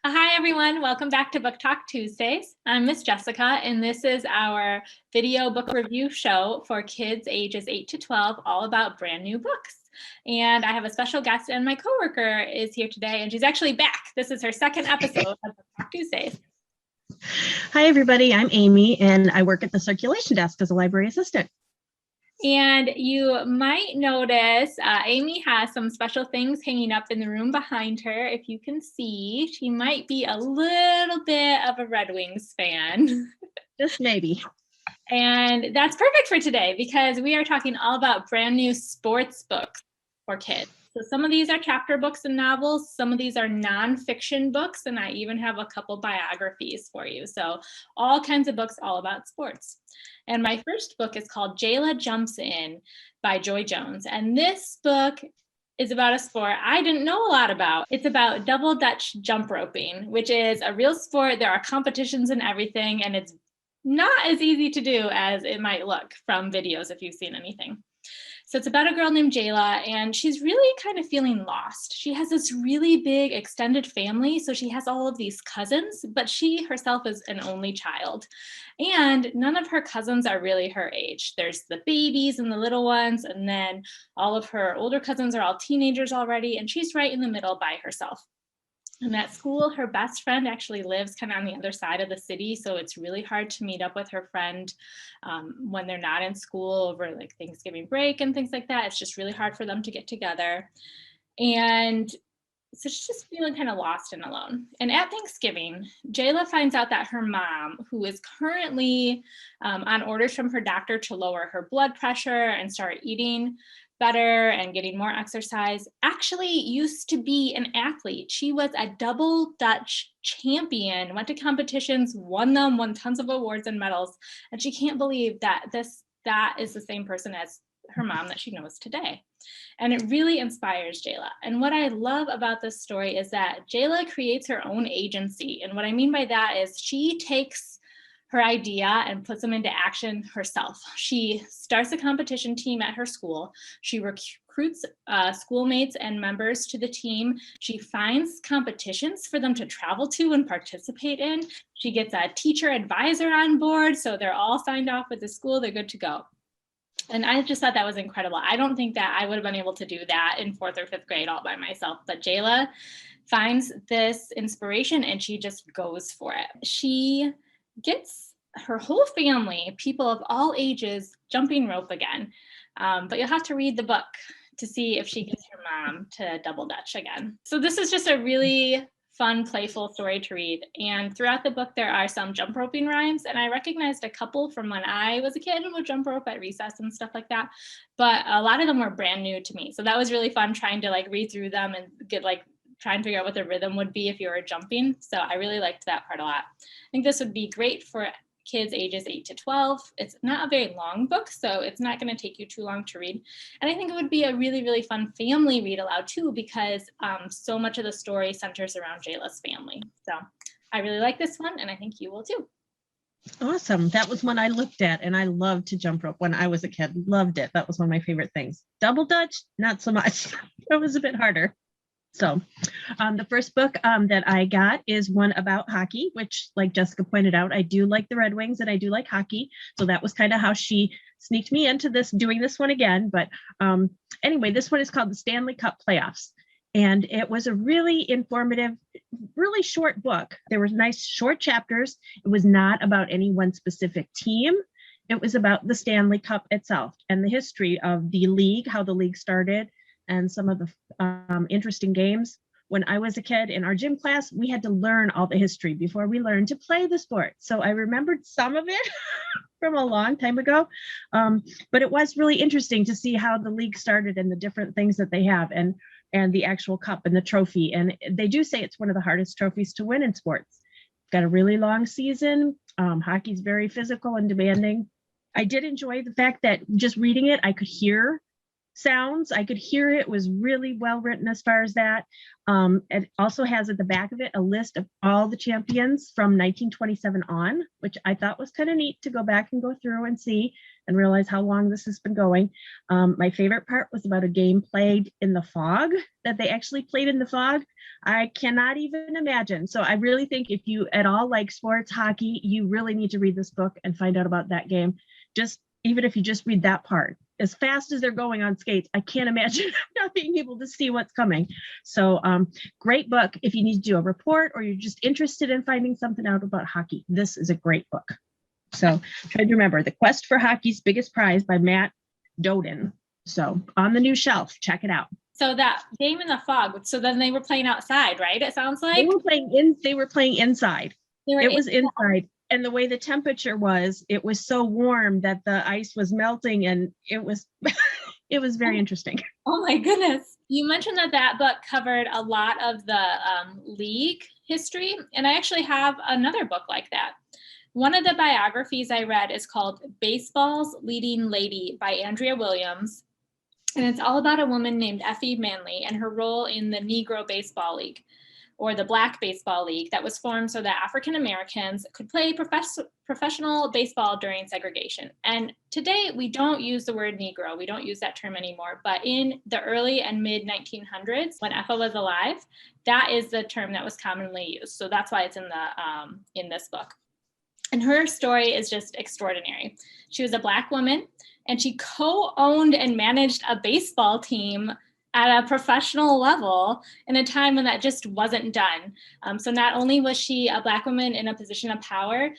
Hi, everyone. Welcome back to Book Talk Tuesdays. I'm Miss Jessica, and this is our video book review show for kids ages 8 to 12, all about brand new books. And I have a special guest, and my coworker is here today, and she's actually back. This is her second episode of Book Talk Tuesdays. Hi, everybody. I'm Amy, and I work at the circulation desk as a library assistant. And you might notice Amy has some special things hanging up in the room behind her. If you can see, she might be a little bit of a Red Wings fan. Just maybe. And that's perfect for today because we are talking all about brand new sports books for kids. So some of these are chapter books and novels. Some of these are nonfiction books, and I even have a couple biographies for you. So all kinds of books all about sports. And my first book is called Jayla Jumps by Joy Jones. And this book is about a sport I didn't know a lot about. It's about double Dutch jump roping, which is a real sport. There are competitions and everything, and it's not as easy to do as it might look from videos if you've seen anything. So it's about a girl named Jayla, and she's really kind of feeling lost. She has this really big extended family, so she has all of these cousins, but she herself is an only child. And none of her cousins are really her age. There's the babies and the little ones, and then all of her older cousins are all teenagers already, and she's right in the middle by herself. And at school, her best friend actually lives kind of on the other side of the city, so it's really hard to meet up with her friend when they're not in school over like Thanksgiving break and things like that. It's just really hard for them to get together. And so she's just feeling kind of lost and alone. And at Thanksgiving, Jayla finds out that her mom, who is currently on orders from her doctor to lower her blood pressure and start eating better and getting more exercise, actually used to be an athlete. She was a double Dutch champion, went to competitions, won them, won tons of awards and medals. And she can't believe that that is the same person as her mom that she knows today. And it really inspires Jayla. And what I love about this story is that Jayla creates her own agency. And what I mean by that is she takes her idea and puts them into action herself. She starts a competition team at her school. She recruits schoolmates and members to the team. She finds competitions for them to travel to and participate in. She gets a teacher advisor on board, so they're all signed off with the school. They're good to go. And I just thought that was incredible. I don't think that I would have been able to do that in 4th or 5th grade all by myself, but Jayla finds this inspiration and she just goes for it. She gets her whole family, people of all ages, jumping rope again. But you'll have to read the book to see if she gets her mom to double Dutch again. So this is just a really fun, playful story to read. And throughout the book, there are some jump roping rhymes. And I recognized a couple from when I was a kid and would jump rope at recess and stuff like that. But a lot of them were brand new to me. So that was really fun trying to like read through them and get like try and figure out what the rhythm would be if you were jumping. So I really liked that part a lot. I think this would be great for kids ages 8 to 12. It's not a very long book, so it's not going to take you too long to read. And I think it would be a really, really fun family read aloud too, because so much of the story centers around Jayla's family. So I really like this one, and I think you will too. Awesome. That was one I looked at, and I loved to jump rope when I was a kid. Loved it. That was one of my favorite things. Double Dutch, not so much. It was a bit harder. So the first book that I got is one about hockey, which, like Jessica pointed out, I do like the Red Wings and I do like hockey. So that was kind of how she sneaked me into doing this one again. But anyway, this one is called the Stanley Cup Playoffs. And it was a really informative, really short book. There were nice short chapters. It was not about any one specific team. It was about the Stanley Cup itself and the history of the league, how the league started, and some of the interesting games. When I was a kid in our gym class, we had to learn all the history before we learned to play the sport. So I remembered some of it from a long time ago, but it was really interesting to see how the league started and the different things that they have and the actual cup and the trophy. And they do say it's one of the hardest trophies to win in sports. Got a really long season. Hockey's very physical and demanding. I did enjoy the fact that just reading it, I could hear sounds. I could hear it. It was really well written as far as that. It also has at the back of it a list of all the champions from 1927 on, which I thought was kind of neat to go back and go through and see and realize how long this has been going. My favorite part was about a game played in the fog, that they actually played in the fog. I cannot even imagine. So I really think if you at all like sports, hockey, you really need to read this book and find out about that game. Just even if you just read that part, as fast as they're going on skates, I can't imagine not being able to see what's coming. So great book. If you need to do a report or you're just interested in finding something out about hockey, this is a great book. So try to remember The Quest for Hockey's Biggest Prize by Matt Doden. So on the new shelf, check it out. So that game in the fog, so then they were playing outside, right? It sounds like they were playing inside. It was inside. And the way the temperature was, it was so warm that the ice was melting, and it was it was very interesting. Oh my goodness. You mentioned that book covered a lot of the league history, and I actually have another book like that. One of the biographies I read is called Baseball's Leading Lady by Andrea Williams, and it's all about a woman named Effie Manley and her role in the Negro Baseball League, or the Black Baseball League, that was formed so that African Americans could play professional baseball during segregation. And today we don't use the word Negro, we don't use that term anymore, but in the early and mid 1900s, when Effa was alive, that is the term that was commonly used. So that's why it's in this book. And her story is just extraordinary. She was a Black woman, and she co-owned and managed a baseball team at a professional level in a time when that just wasn't done. So not only was she a Black woman in a position of power,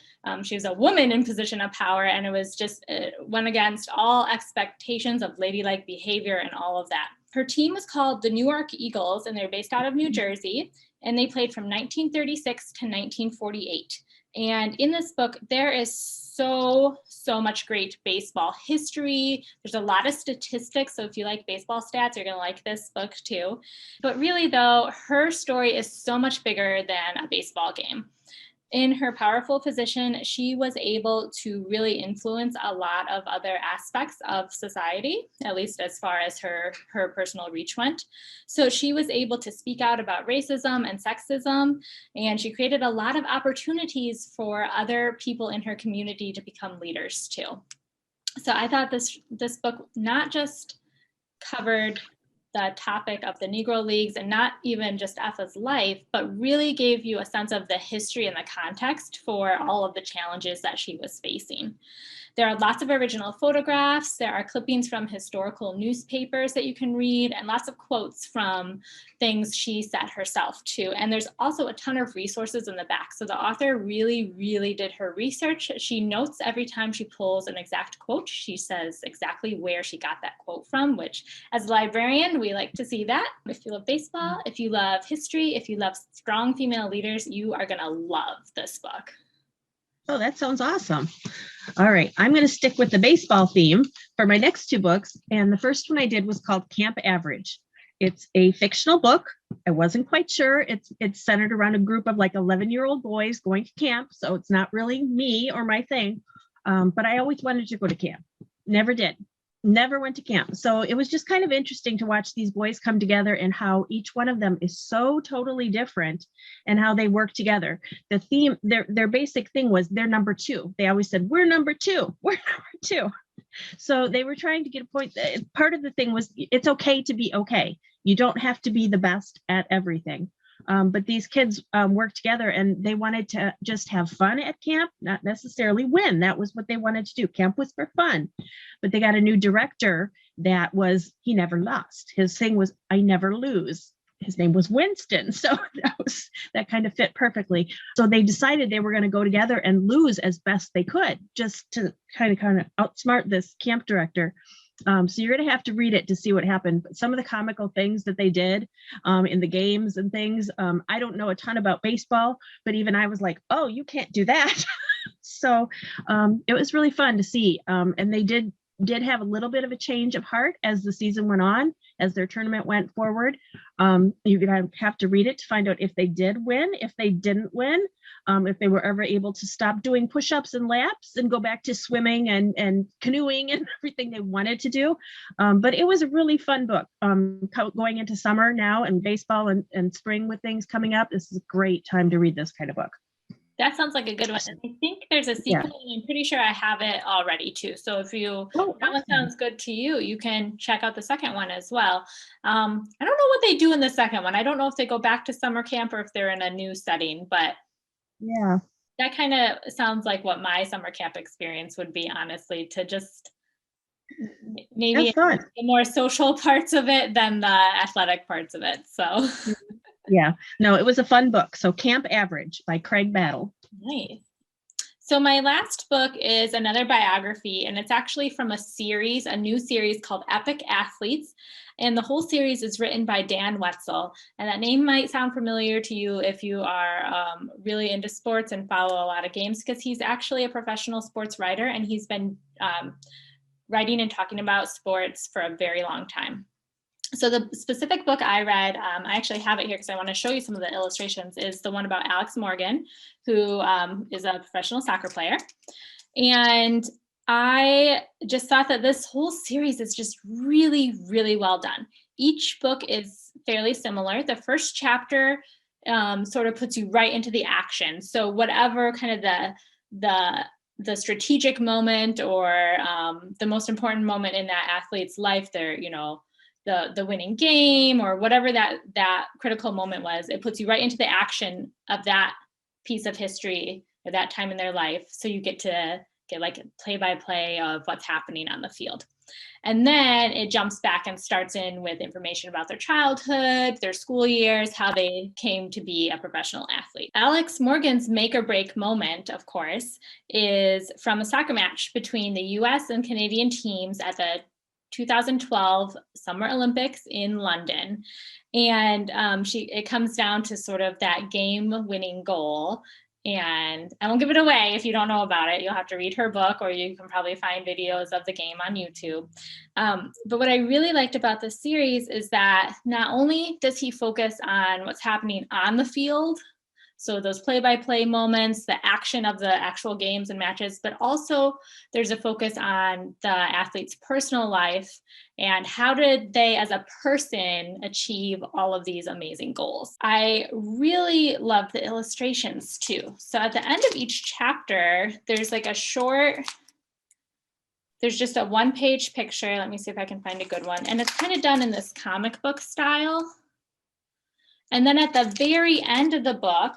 she was a woman in position of power, and it was just went against all expectations of ladylike behavior and all of that. Her team was called the Newark Eagles, and they're based out of New Jersey, and they played from 1936 to 1948. And in this book, there is so much great baseball history. There's a lot of statistics. So if you like baseball stats, you're going to like this book too. But really, though, her story is so much bigger than a baseball game. In her powerful position, she was able to really influence a lot of other aspects of society, at least as far as her personal reach went. So she was able to speak out about racism and sexism, and she created a lot of opportunities for other people in her community to become leaders too. So I thought this book not just covered the topic of the Negro Leagues and not even just Effa's life, but really gave you a sense of the history and the context for all of the challenges that she was facing. There are lots of original photographs. There are clippings from historical newspapers that you can read, and lots of quotes from things she said herself too. And there's also a ton of resources in the back. So the author really, really did her research. She notes every time she pulls an exact quote. She says exactly where she got that quote from, which as a librarian, we like to see that. If you love baseball, if you love history, if you love strong female leaders, you are gonna love this book. Oh, that sounds awesome. All right, I'm going to stick with the baseball theme for my next two books. And the first one I did was called Camp Average. It's a fictional book. I wasn't quite sure. It's centered around a group of like 11-year-old boys going to camp. So it's not really me or my thing. But I always wanted to go to camp. Never did. Never went to camp. So it was just kind of interesting to watch these boys come together and how each one of them is so totally different and how they work together. The theme, their basic thing was they're number two. They always said, we're number two, we're number two. So they were trying to get a point. Part of the thing was it's okay to be okay. You don't have to be the best at everything. But these kids worked together and they wanted to just have fun at camp, not necessarily win. That was what they wanted to do. Camp was for fun. But they got a new director he never lost. His thing was, I never lose. His name was Winston. So that kind of fit perfectly. So they decided they were going to go together and lose as best they could, just to kind of outsmart this camp director. So you're going to have to read it to see what happened. But some of the comical things that they did in the games and things, I don't know a ton about baseball, but even I was like, oh, you can't do that. So it was really fun to see. And they did have a little bit of a change of heart as the season went on, as their tournament went forward. You're going to have to read it to find out if they did win, if they didn't win. if they were ever able to stop doing push-ups and laps and go back to swimming and canoeing and everything they wanted to do. But it was a really fun book. Going into summer now and baseball and spring with things coming up, this is a great time to read this kind of book. That sounds like a good one. I think there's a sequel, and I'm pretty sure I have it already too. So if that one sounds good to you, you can check out the second one as well. I don't know what they do in the second one. I don't know if they go back to summer camp or if they're in a new setting, but yeah, that kind of sounds like what my summer camp experience would be, honestly, to just maybe the more social parts of it than the athletic parts of it. So yeah, no, it was a fun book. So Camp Average by Craig Battle. Nice. So my last book is another biography, and it's actually from a new series called Epic Athletes. And the whole series is written by Dan Wetzel. And that name might sound familiar to you if you are really into sports and follow a lot of games, because he's actually a professional sports writer, and he's been writing and talking about sports for a very long time. So the specific book I read, I actually have it here because I want to show you some of the illustrations, is the one about Alex Morgan, who is a professional soccer player. And I just thought that this whole series is just really, really well done. Each book is fairly similar. The first chapter sort of puts you right into the action. So whatever kind of the strategic moment or the most important moment in that athlete's life, the winning game or whatever that critical moment was, it puts you right into the action of that piece of history at that time in their life. So you get to get like play-by-play of what's happening on the field. And then it jumps back and starts in with information about their childhood, their school years, how they came to be a professional athlete. Alex Morgan's make or break moment, of course, is from a soccer match between the US and Canadian teams at the 2012 Summer Olympics in London. And it comes down to sort of that game-winning goal. And I won't give it away if you don't know about it. You'll have to read her book, or you can probably find videos of the game on YouTube. But what I really liked about this series is that not only does he focus on what's happening on the field, so those play-by-play moments, the action of the actual games and matches, but also there's a focus on the athlete's personal life and how did they as a person achieve all of these amazing goals. I really love the illustrations too. So at the end of each chapter, there's like there's just a one-page picture. Let me see if I can find a good one. And it's kind of done in this comic book style. And then at the very end of the book,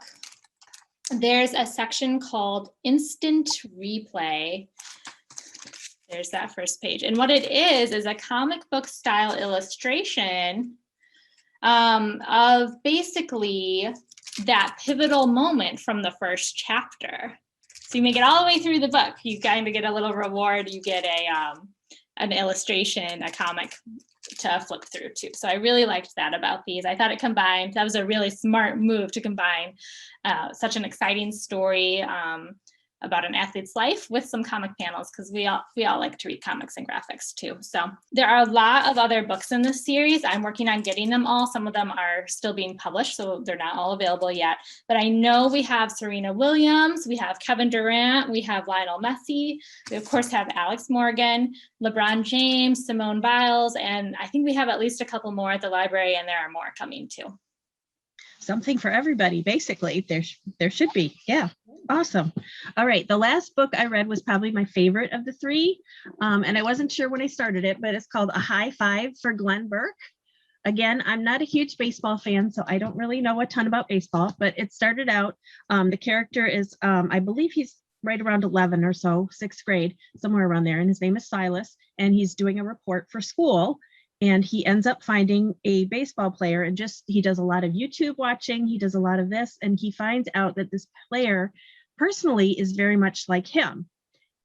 there's a section called Instant Replay. There's that first page. And what it is a comic book style illustration of basically that pivotal moment from the first chapter. So you make it all the way through the book. You kind of get a little reward. You get an illustration, a comic to flip through too. So I really liked that about these. I thought that was a really smart move to combine such an exciting story about an athlete's life with some comic panels, because we all like to read comics and graphics too. So there are a lot of other books in this series. I'm working on getting them all. Some of them are still being published, so they're not all available yet. But I know we have Serena Williams, we have Kevin Durant, we have Lionel Messi, we of course have Alex Morgan, LeBron James, Simone Biles, and I think we have at least a couple more at the library, and there are more coming too. Something for everybody, basically. There should be. Yeah. Awesome. All right. The last book I read was probably my favorite of the three. And I wasn't sure when I started it, but it's called A High Five for Glenn Burke. Again, I'm not a huge baseball fan, so I don't really know a ton about baseball, but it started out, the character is, I believe he's right around 11 or so, 6th grade, somewhere around there. And his name is Silas, and he's doing a report for school. And he ends up finding a baseball player, and he does a lot of YouTube watching. He does a lot of this, and he finds out that this player personally is very much like him.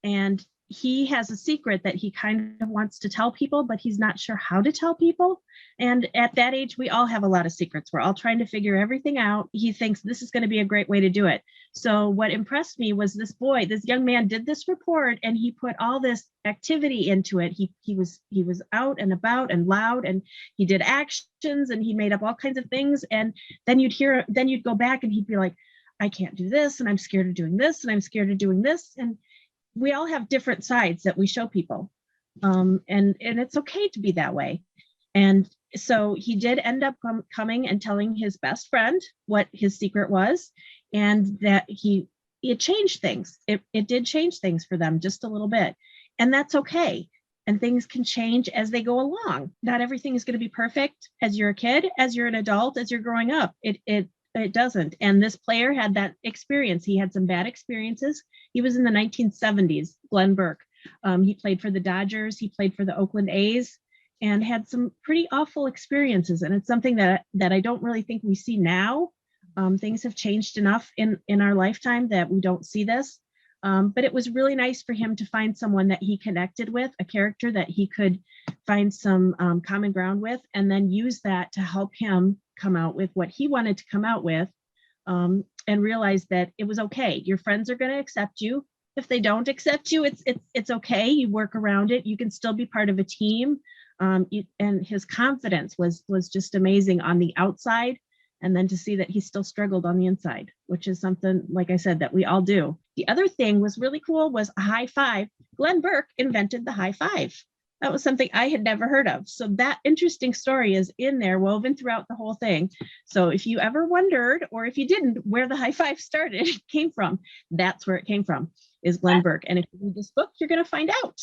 And he has a secret that he kind of wants to tell people, but he's not sure how to tell people. And at that age, we all have a lot of secrets. We're all trying to figure everything out. He thinks this is going to be a great way to do it. So what impressed me was this young man did this report, and he put all this activity into it. He was out and about and loud, and he did actions, and he made up all kinds of things. And then you'd go back and he'd be like, I can't do this, and I'm scared of doing this, and I'm scared of doing this. And we all have different sides that we show people. And it's okay to be that way. And so he did end up coming and telling his best friend what his secret was, and that it changed things. It did change things for them just a little bit. And that's okay. And things can change as they go along. Not everything is going to be perfect as you're a kid, as you're an adult, as you're growing up. It doesn't. And this player had that experience. He had some bad experiences. He was in the 1970s, Glenn Burke. He played for the Dodgers. He played for the Oakland A's and had some pretty awful experiences. And it's something that I don't really think we see now. Things have changed enough in our lifetime that we don't see this. But it was really nice for him to find someone that he connected with, a character that he could find some common ground with, and then use that to help him come out with what he wanted to come out with, and realize that it was okay. Your friends are going to accept you. If they don't accept you, it's okay. You work around it. You can still be part of a team. And his confidence was just amazing on the outside. And then to see that he still struggled on the inside, which is something, like I said, that we all do. The other thing was really cool was a high five. Glenn Burke invented the high five. That was something I had never heard of. So that interesting story is in there, woven throughout the whole thing. So if you ever wondered, or if you didn't, where the high five started, came from, that's where it came from, is Glenn Burke. And if you read this book, you're going to find out.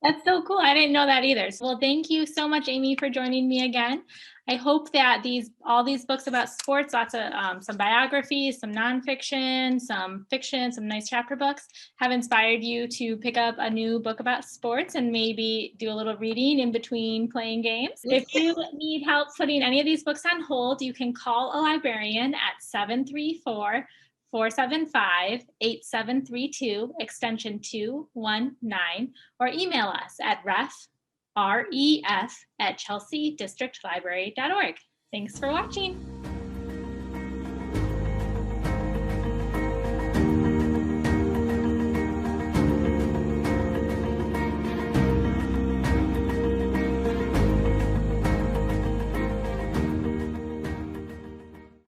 That's so cool. I didn't know that either. Well, thank you so much, Amy, for joining me again. I hope that all these books about sports, lots of some biographies, some nonfiction, some fiction, some nice chapter books, have inspired you to pick up a new book about sports and maybe do a little reading in between playing games. If you need help putting any of these books on hold, you can call a librarian at 734-475-8732, extension 219, or email us at ref@chelseadistrictlibrary.org. Thanks for watching.